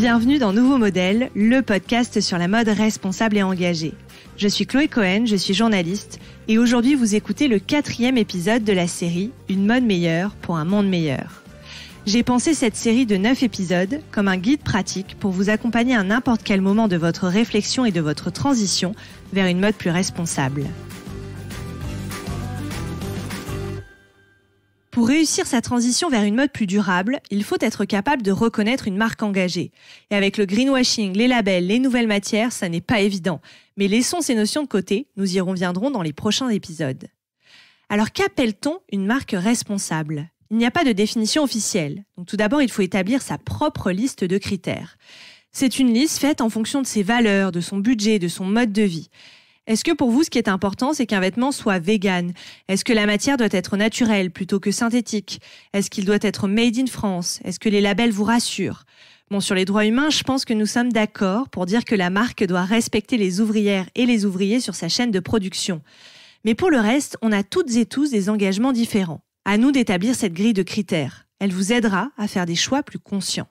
Bienvenue dans Nouveau Modèle, le podcast sur la mode responsable et engagée. Je suis Chloé Cohen, je suis journaliste et aujourd'hui vous écoutez le 4e épisode de la série Une mode meilleure pour un monde meilleur. J'ai pensé cette série de 9 épisodes comme un guide pratique pour vous accompagner à n'importe quel moment de votre réflexion et de votre transition vers une mode plus responsable. Pour réussir sa transition vers une mode plus durable, il faut être capable de reconnaître une marque engagée. Et avec le greenwashing, les labels, les nouvelles matières, ça n'est pas évident. Mais laissons ces notions de côté, nous y reviendrons dans les prochains épisodes. Alors qu'appelle-t-on une marque responsable ? Il n'y a pas de définition officielle. Donc tout d'abord, il faut établir sa propre liste de critères. C'est une liste faite en fonction de ses valeurs, de son budget, de son mode de vie. Est-ce que pour vous, ce qui est important, c'est qu'un vêtement soit vegan ? Est-ce que la matière doit être naturelle plutôt que synthétique ? Est-ce qu'il doit être made in France ? Est-ce que les labels vous rassurent ? Bon, sur les droits humains, je pense que nous sommes d'accord pour dire que la marque doit respecter les ouvrières et les ouvriers sur sa chaîne de production. Mais pour le reste, on a toutes et tous des engagements différents. À nous d'établir cette grille de critères. Elle vous aidera à faire des choix plus conscients.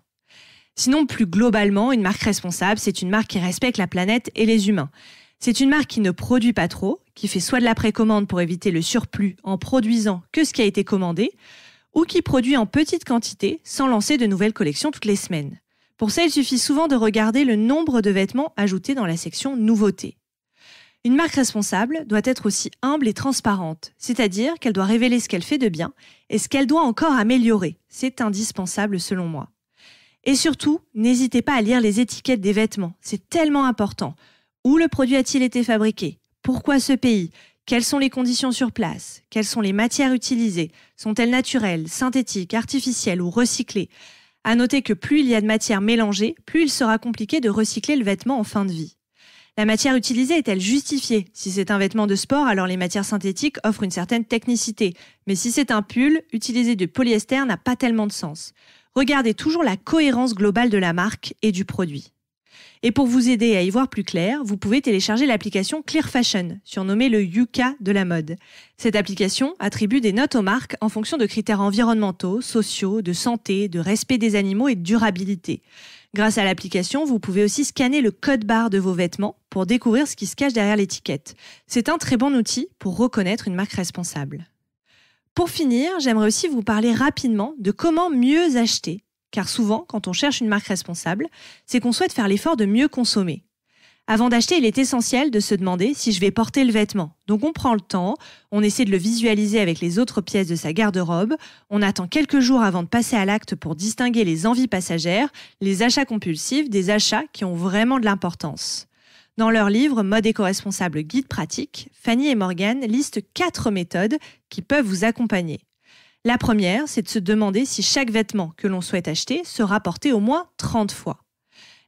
Sinon, plus globalement, une marque responsable, c'est une marque qui respecte la planète et les humains. C'est une marque qui ne produit pas trop, qui fait soit de la précommande pour éviter le surplus en produisant que ce qui a été commandé, ou qui produit en petite quantité sans lancer de nouvelles collections toutes les semaines. Pour ça, il suffit souvent de regarder le nombre de vêtements ajoutés dans la section nouveautés. Une marque responsable doit être aussi humble et transparente, c'est-à-dire qu'elle doit révéler ce qu'elle fait de bien et ce qu'elle doit encore améliorer. C'est indispensable selon moi. Et surtout, n'hésitez pas à lire les étiquettes des vêtements, c'est tellement important. Où le produit a-t-il été fabriqué ? Pourquoi ce pays ? Quelles sont les conditions sur place ? Quelles sont les matières utilisées ? Sont-elles naturelles, synthétiques, artificielles ou recyclées ? À noter que plus il y a de matières mélangées, plus il sera compliqué de recycler le vêtement en fin de vie. La matière utilisée est-elle justifiée ? Si c'est un vêtement de sport, alors les matières synthétiques offrent une certaine technicité. Mais si c'est un pull, utiliser du polyester n'a pas tellement de sens. Regardez toujours la cohérence globale de la marque et du produit. Et pour vous aider à y voir plus clair, vous pouvez télécharger l'application Clear Fashion, surnommée le Yuka de la mode. Cette application attribue des notes aux marques en fonction de critères environnementaux, sociaux, de santé, de respect des animaux et de durabilité. Grâce à l'application, vous pouvez aussi scanner le code barre de vos vêtements pour découvrir ce qui se cache derrière l'étiquette. C'est un très bon outil pour reconnaître une marque responsable. Pour finir, j'aimerais aussi vous parler rapidement de comment mieux acheter. Car souvent, quand on cherche une marque responsable, c'est qu'on souhaite faire l'effort de mieux consommer. Avant d'acheter, il est essentiel de se demander si je vais porter le vêtement. Donc on prend le temps, on essaie de le visualiser avec les autres pièces de sa garde-robe, on attend quelques jours avant de passer à l'acte pour distinguer les envies passagères, les achats compulsifs des achats qui ont vraiment de l'importance. Dans leur livre Mode éco-responsable guide pratique, Fanny et Morgan listent 4 méthodes qui peuvent vous accompagner. La première, c'est de se demander si chaque vêtement que l'on souhaite acheter sera porté au moins 30 fois.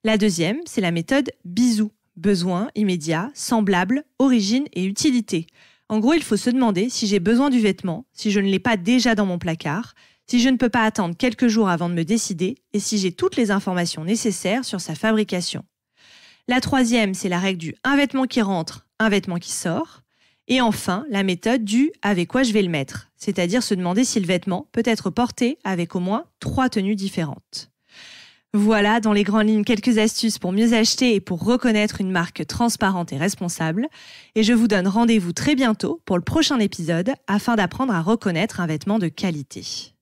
La deuxième, c'est la méthode BISOU, besoin, immédiat, semblable, origine et utilité. En gros, il faut se demander si j'ai besoin du vêtement, si je ne l'ai pas déjà dans mon placard, si je ne peux pas attendre quelques jours avant de me décider et si j'ai toutes les informations nécessaires sur sa fabrication. La troisième, c'est la règle du un vêtement qui rentre, un vêtement qui sort. Et enfin, la méthode du « avec quoi je vais le mettre », c'est-à-dire se demander si le vêtement peut être porté avec au moins 3 tenues différentes. Voilà, dans les grandes lignes, quelques astuces pour mieux acheter et pour reconnaître une marque transparente et responsable. Et je vous donne rendez-vous très bientôt pour le prochain épisode afin d'apprendre à reconnaître un vêtement de qualité.